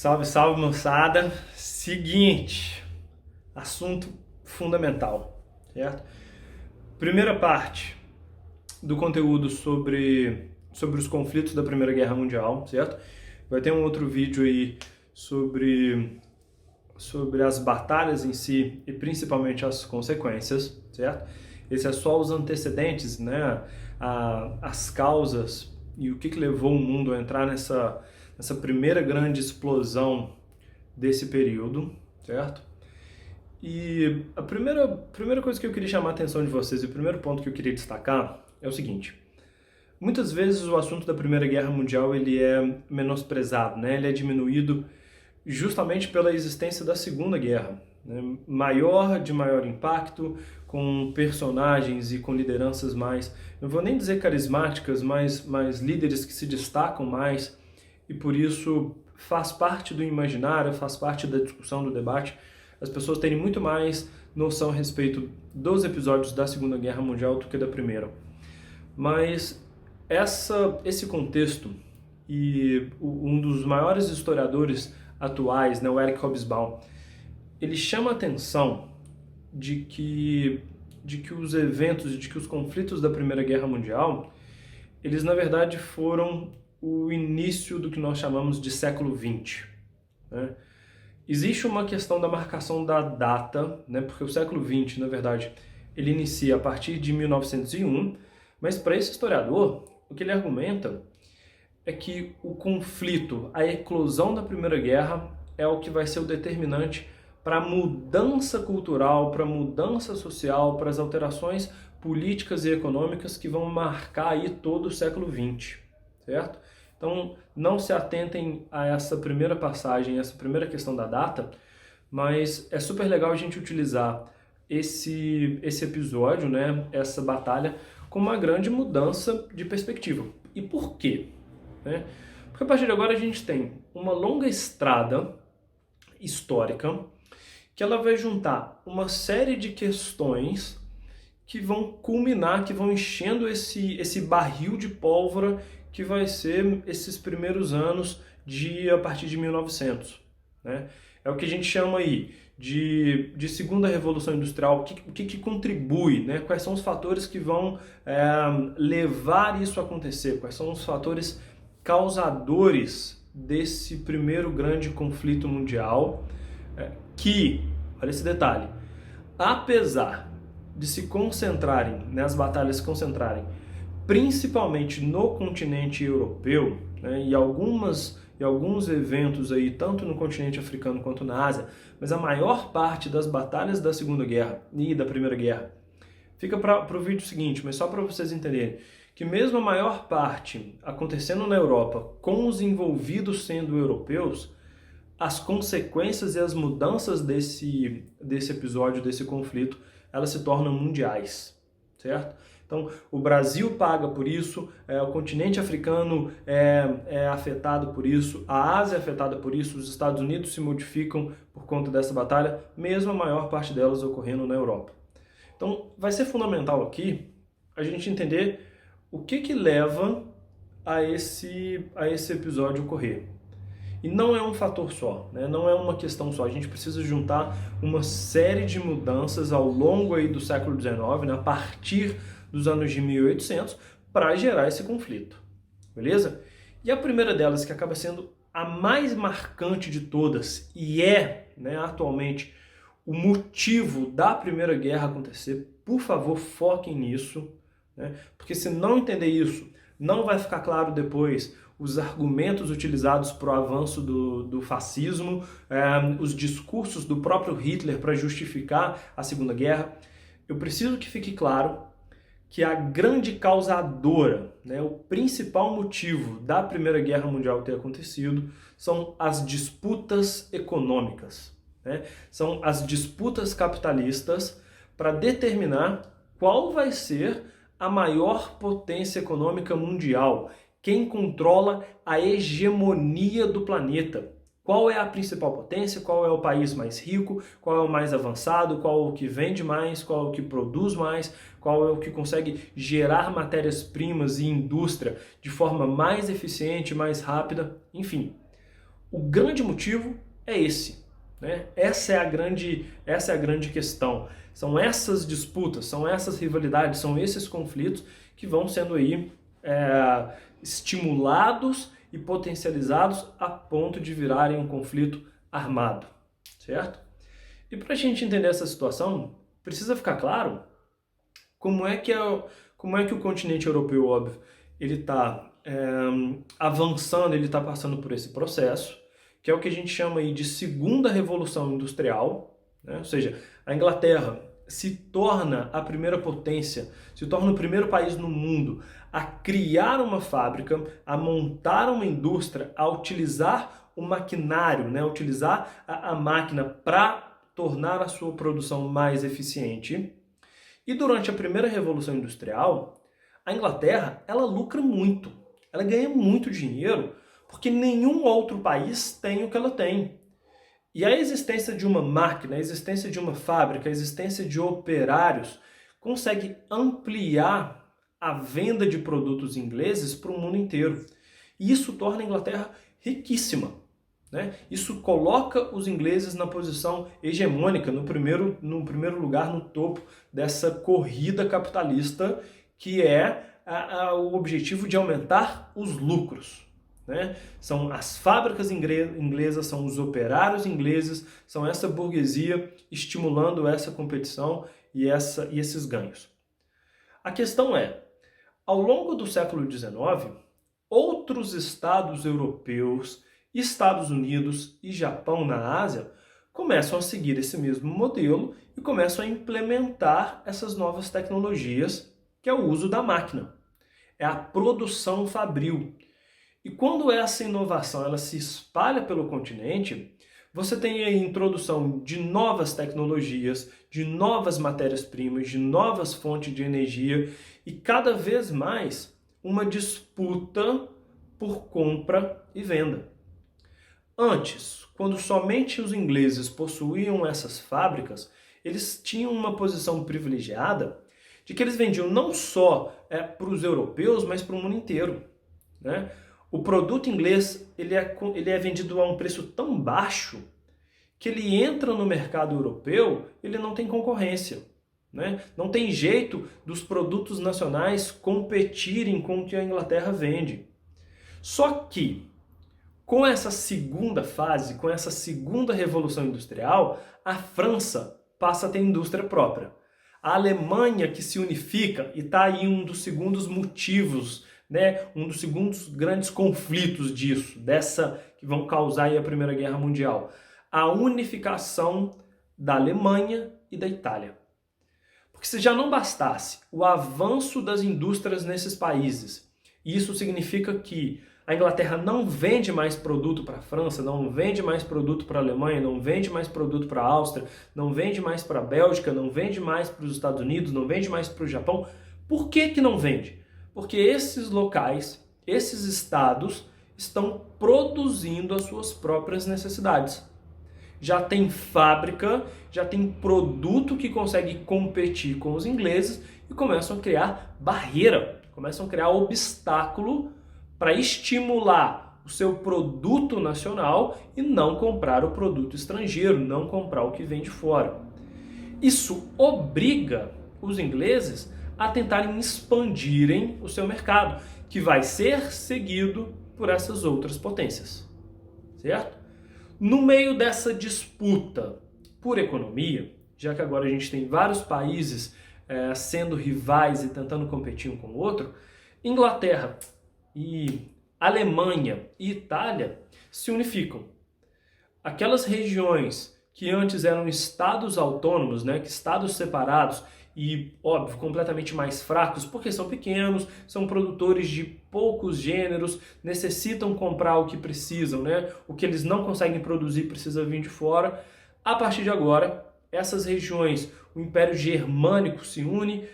Salve, salve, moçada. Seguinte, assunto fundamental, certo? Primeira parte do conteúdo sobre os conflitos da Primeira Guerra Mundial, certo? Vai ter um outro vídeo aí sobre as batalhas em si e principalmente as consequências, certo? Esse é só os antecedentes, né? As causas e o que levou o mundo a entrar nessa primeira grande explosão desse período, certo? E a primeira coisa que eu queria chamar a atenção de vocês, e o primeiro ponto que eu queria destacar é o seguinte: muitas vezes o assunto da Primeira Guerra Mundial ele é menosprezado, né? Ele é diminuído justamente pela existência da Segunda Guerra, né? De maior impacto, com personagens e com lideranças mais, não vou nem dizer carismáticas, mas líderes que se destacam mais, e por isso faz parte do imaginário, faz parte da discussão, do debate, as pessoas terem muito mais noção a respeito dos episódios da Segunda Guerra Mundial do que da Primeira. Mas esse contexto, e um dos maiores historiadores atuais, né, o Eric Hobsbawm, ele chama a atenção de que os eventos, de que os conflitos da Primeira Guerra Mundial, eles na verdade foram o início do que nós chamamos de século XX, né? Existe uma questão da marcação da data, né, porque o século XX, na verdade, ele inicia a partir de 1901, mas para esse historiador, o que ele argumenta é que o conflito, a eclosão da Primeira Guerra é o que vai ser o determinante para a mudança cultural, para a mudança social, para as alterações políticas e econômicas que vão marcar aí todo o século XX, certo? Então, não se atentem a essa primeira passagem, essa primeira questão da data, mas é super legal a gente utilizar esse episódio, né, essa batalha, como uma grande mudança de perspectiva. E por quê? Né? Porque a partir de agora a gente tem uma longa estrada histórica que ela vai juntar uma série de questões que vão culminar, que vão enchendo esse barril de pólvora que vai ser esses primeiros anos a partir de 1900. Né? É o que a gente chama aí de segunda revolução industrial, o que contribui, né? Quais são os fatores que vão levar isso a acontecer, quais são os fatores causadores desse primeiro grande conflito mundial, que, olha esse detalhe, apesar de se concentrarem, né, as batalhas se concentrarem principalmente no continente europeu, né, e alguns eventos aí, tanto no continente africano quanto na Ásia, mas a maior parte das batalhas da Segunda Guerra e da Primeira Guerra fica para o vídeo seguinte, mas só para vocês entenderem, que mesmo a maior parte acontecendo na Europa, com os envolvidos sendo europeus, as consequências e as mudanças desse episódio, desse conflito, elas se tornam mundiais, certo? Então, o Brasil paga por isso, o continente africano é afetado por isso, a Ásia é afetada por isso, os Estados Unidos se modificam por conta dessa batalha, mesmo a maior parte delas ocorrendo na Europa. Então, vai ser fundamental aqui a gente entender o que leva a esse episódio ocorrer. E não é um fator só, né? Não é uma questão só. A gente precisa juntar uma série de mudanças ao longo aí do século XIX, né? A partir dos anos de 1800, para gerar esse conflito. Beleza? E a primeira delas, que acaba sendo a mais marcante de todas, e né, atualmente o motivo da Primeira Guerra acontecer, por favor, foquem nisso, né? Porque se não entender isso, não vai ficar claro depois os argumentos utilizados para o avanço do fascismo, os discursos do próprio Hitler para justificar a Segunda Guerra. Eu preciso que fique claro que a grande causadora, né, o principal motivo da Primeira Guerra Mundial ter acontecido são as disputas econômicas, né? São as disputas capitalistas para determinar qual vai ser a maior potência econômica mundial, quem controla a hegemonia do planeta. Qual é a principal potência, qual é o país mais rico, qual é o mais avançado, qual é o que vende mais, qual é o que produz mais, qual é o que consegue gerar matérias-primas e indústria de forma mais eficiente, mais rápida, enfim. O grande motivo é esse, né? Essa é a grande questão. São essas disputas, são essas rivalidades, são esses conflitos que vão sendo aí estimulados e potencializados a ponto de virarem um conflito armado, certo? E para a gente entender essa situação, precisa ficar claro como é que o continente europeu, óbvio, ele está avançando, ele está passando por esse processo, que é o que a gente chama aí de segunda revolução industrial, né? Ou seja, a Inglaterra se torna a primeira potência, se torna o primeiro país no mundo a criar uma fábrica, a montar uma indústria, a utilizar o maquinário, né? Utilizar a máquina para tornar a sua produção mais eficiente. E durante a primeira revolução industrial, a Inglaterra, ela lucra muito, ela ganha muito dinheiro, porque nenhum outro país tem o que ela tem. E a existência de uma máquina, a existência de uma fábrica, a existência de operários consegue ampliar a venda de produtos ingleses para o mundo inteiro. E isso torna a Inglaterra riquíssima, né? Isso coloca os ingleses na posição hegemônica, no primeiro lugar, no topo dessa corrida capitalista, que é o objetivo de aumentar os lucros, né? São as fábricas inglesas, são os operários ingleses, são essa burguesia estimulando essa competição e esses ganhos. A questão é, ao longo do século XIX, outros estados europeus, Estados Unidos e Japão na Ásia começam a seguir esse mesmo modelo e começam a implementar essas novas tecnologias, que é o uso da máquina. É a produção fabril. E quando essa inovação ela se espalha pelo continente, você tem a introdução de novas tecnologias, de novas matérias-primas, de novas fontes de energia e cada vez mais uma disputa por compra e venda. Antes, quando somente os ingleses possuíam essas fábricas, eles tinham uma posição privilegiada de que eles vendiam não só para os europeus, mas para o mundo inteiro, né? O produto inglês ele é vendido a um preço tão baixo que ele entra no mercado europeu, ele não tem concorrência, né? Não tem jeito dos produtos nacionais competirem com o que a Inglaterra vende. Só que, com essa segunda fase, com essa segunda revolução industrial, a França passa a ter indústria própria. A Alemanha que se unifica, e está aí um dos segundos motivos, né, um dos segundos grandes conflitos disso, dessa que vão causar aí a Primeira Guerra Mundial. A unificação da Alemanha e da Itália. Porque se já não bastasse o avanço das indústrias nesses países, isso significa que a Inglaterra não vende mais produto para a França, não vende mais produto para a Alemanha, não vende mais produto para a Áustria, não vende mais para a Bélgica, não vende mais para os Estados Unidos, não vende mais para o Japão. Por que não vende? Porque esses locais, esses estados, estão produzindo as suas próprias necessidades. Já tem fábrica, já tem produto que consegue competir com os ingleses e começam a criar barreira, começam a criar obstáculo para estimular o seu produto nacional e não comprar o produto estrangeiro, não comprar o que vem de fora. Isso obriga os ingleses a tentarem expandirem o seu mercado, que vai ser seguido por essas outras potências, certo? No meio dessa disputa por economia, já que agora a gente tem vários países sendo rivais e tentando competir um com o outro, Inglaterra e Alemanha e Itália se unificam. Aquelas regiões que antes eram estados autônomos, né, que estados separados e, óbvio, completamente mais fracos, porque são pequenos, são produtores de poucos gêneros, necessitam comprar o que precisam, né? O que eles não conseguem produzir precisa vir de fora. A partir de agora, essas regiões, o Império Germânico se une,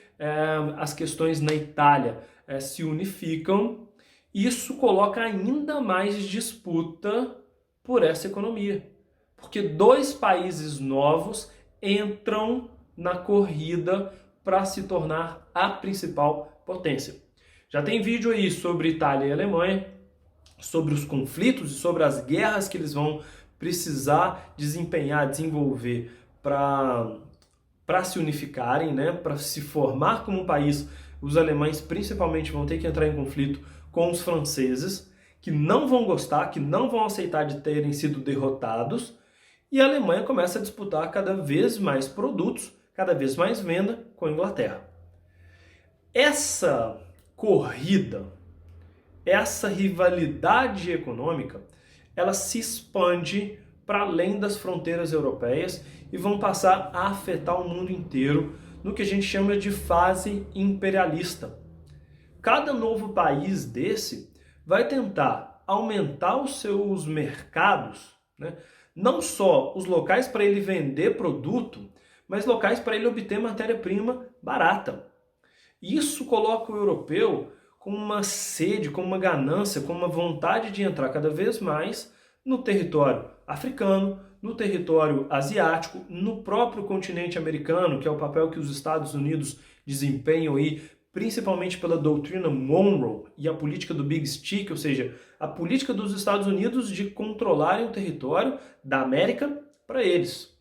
as questões na Itália se unificam. Isso coloca ainda mais disputa por essa economia, porque dois países novos entram na corrida para se tornar a principal potência. Já tem vídeo aí sobre Itália e Alemanha, sobre os conflitos e sobre as guerras que eles vão precisar desempenhar, desenvolver para se unificarem, né, para se formar como um país. Os alemães principalmente vão ter que entrar em conflito com os franceses, que não vão gostar, que não vão aceitar de terem sido derrotados, e a Alemanha começa a disputar cada vez mais produtos, cada vez mais venda com a Inglaterra. Essa corrida, essa rivalidade econômica, ela se expande para além das fronteiras europeias e vão passar a afetar o mundo inteiro no que a gente chama de fase imperialista. Cada novo país desse vai tentar aumentar os seus mercados, né? Não só os locais para ele vender produto, mas locais para ele obter matéria-prima barata. Isso coloca o europeu com uma sede, com uma ganância, com uma vontade de entrar cada vez mais no território africano, no território asiático, no próprio continente americano, que é o papel que os Estados Unidos desempenham aí, principalmente pela doutrina Monroe e a política do Big Stick, ou seja, a política dos Estados Unidos de controlarem o território da América para eles,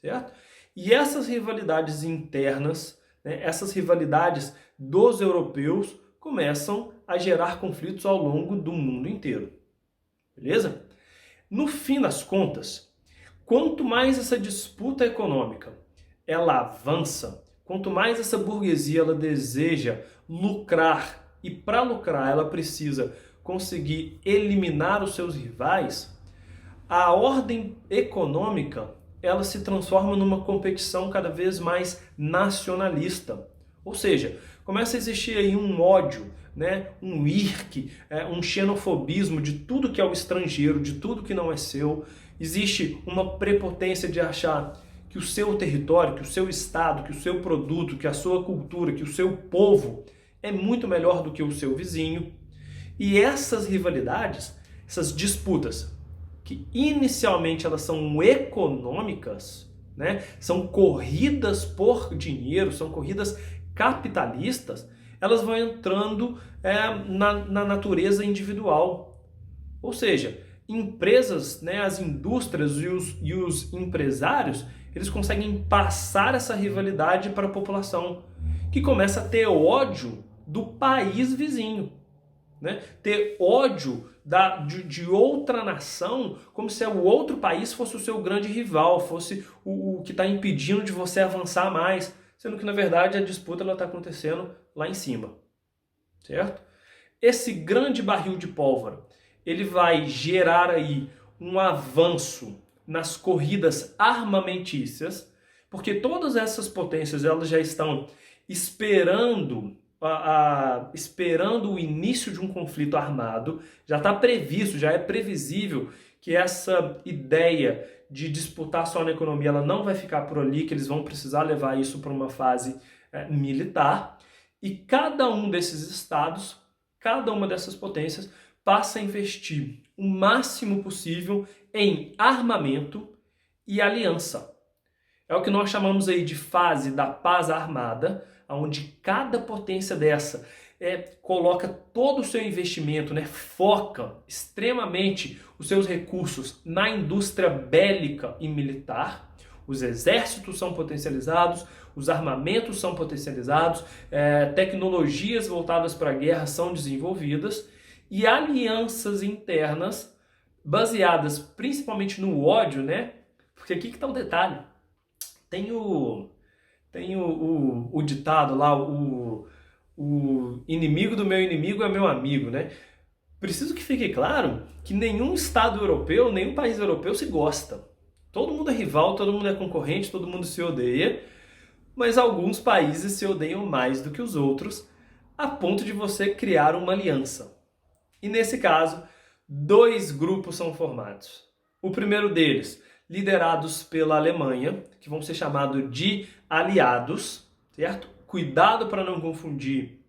certo? E essas rivalidades internas, né, essas rivalidades dos europeus começam a gerar conflitos ao longo do mundo inteiro, beleza? No fim das contas, quanto mais essa disputa econômica ela avança, quanto mais essa burguesia ela deseja lucrar, e para lucrar ela precisa conseguir eliminar os seus rivais, a ordem econômica ela se transforma numa competição cada vez mais nacionalista. Ou seja, começa a existir aí um ódio, né, um irque, um xenofobismo de tudo que é o estrangeiro, de tudo que não é seu. Existe uma prepotência de achar que o seu território, que o seu estado, que o seu produto, que a sua cultura, que o seu povo é muito melhor do que o seu vizinho. E essas rivalidades, essas disputas, que inicialmente elas são econômicas, né, são corridas por dinheiro, são corridas capitalistas, elas vão entrando na natureza individual. Ou seja, empresas, né, as indústrias e os empresários, eles conseguem passar essa rivalidade para a população, que começa a ter ódio do país vizinho, né? Ter ódio de outra nação, como se o outro país fosse o seu grande rival, fosse o que está impedindo de você avançar mais, sendo que, na verdade, a disputa está acontecendo lá em cima, certo? Esse grande barril de pólvora, ele vai gerar aí um avanço nas corridas armamentícias, porque todas essas potências elas já estão esperando o início de um conflito armado, já está previsto, já é previsível que essa ideia de disputar só na economia ela não vai ficar por ali, que eles vão precisar levar isso para uma fase militar, e cada um desses estados, cada uma dessas potências passa a investir o máximo possível em armamento e aliança. É o que nós chamamos aí de fase da paz armada, onde cada potência dessa coloca todo o seu investimento, né, foca extremamente os seus recursos na indústria bélica e militar. Os exércitos são potencializados, os armamentos são potencializados, tecnologias voltadas para a guerra são desenvolvidas e alianças internas baseadas principalmente no ódio, né? Porque aqui que está o detalhe. Tem o ditado lá, o inimigo do meu inimigo é meu amigo, né? Preciso que fique claro que nenhum estado europeu, nenhum país europeu se gosta. Todo mundo é rival, todo mundo é concorrente, todo mundo se odeia, mas alguns países se odeiam mais do que os outros, a ponto de você criar uma aliança. E nesse caso, dois grupos são formados. O primeiro deles, liderados pela Alemanha, que vão ser chamados de aliados, certo? Cuidado para não confundir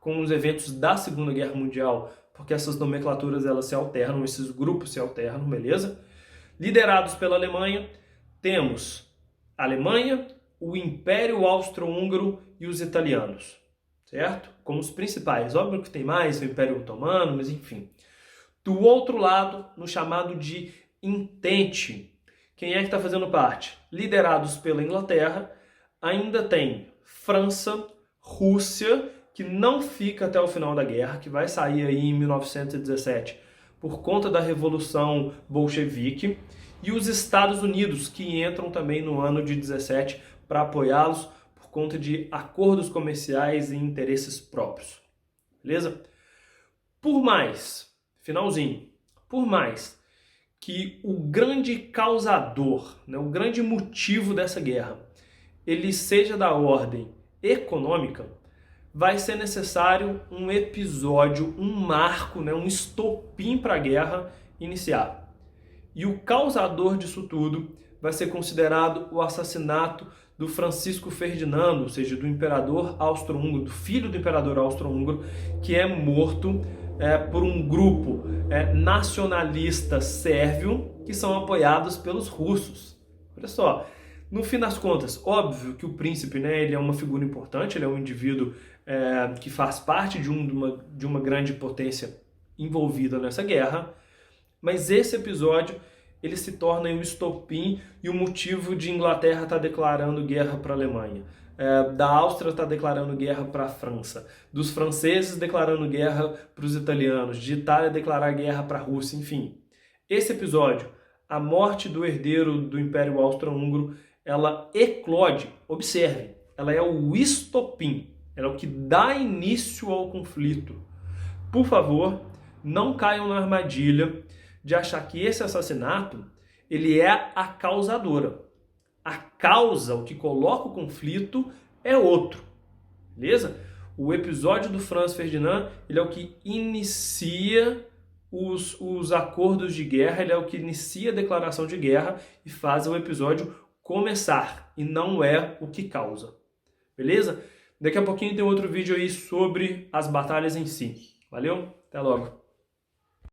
com os eventos da Segunda Guerra Mundial, porque essas nomenclaturas elas se alternam, esses grupos se alternam, beleza? Liderados pela Alemanha, temos a Alemanha, o Império Austro-Húngaro e os italianos, certo? Como os principais. Óbvio que tem mais, o Império Otomano, mas enfim. Do outro lado, no chamado de Entente, quem é que está fazendo parte? Liderados pela Inglaterra, ainda tem França, Rússia, que não fica até o final da guerra, que vai sair aí em 1917 por conta da Revolução Bolchevique, e os Estados Unidos, que entram também no ano de 17 para apoiá-los por conta de acordos comerciais e interesses próprios. Beleza? Por mais, finalzinho, por mais que o grande causador, né, o grande motivo dessa guerra, ele seja da ordem econômica, vai ser necessário um episódio, um marco, né, um estopim para a guerra iniciar. E o causador disso tudo vai ser considerado o assassinato do Francisco Ferdinando, ou seja, do imperador austro-húngaro, do filho do imperador austro-húngaro, que é morto por um grupo nacionalista sérvio que são apoiados pelos russos. Olha só, no fim das contas, óbvio que o príncipe, né, ele é uma figura importante, ele é um indivíduo que faz parte de uma grande potência envolvida nessa guerra, mas esse episódio ele se torna um estopim e o motivo de Inglaterra estar declarando guerra para a Alemanha, da Áustria estar declarando guerra para a França, dos franceses declarando guerra para os italianos, de Itália declarar guerra para a Rússia, enfim. Esse episódio, a morte do herdeiro do Império Austro-Húngaro, ela eclode, observe, ela é o estopim, ela é o que dá início ao conflito. Por favor, não caiam na armadilha de achar que esse assassinato ele é a causadora. A causa, o que coloca o conflito, é outro. Beleza? O episódio do Franz Ferdinand ele é o que inicia os acordos de guerra, ele é o que inicia a declaração de guerra e faz o episódio começar, e não é o que causa. Beleza? Daqui a pouquinho tem outro vídeo aí sobre as batalhas em si. Valeu? Até logo!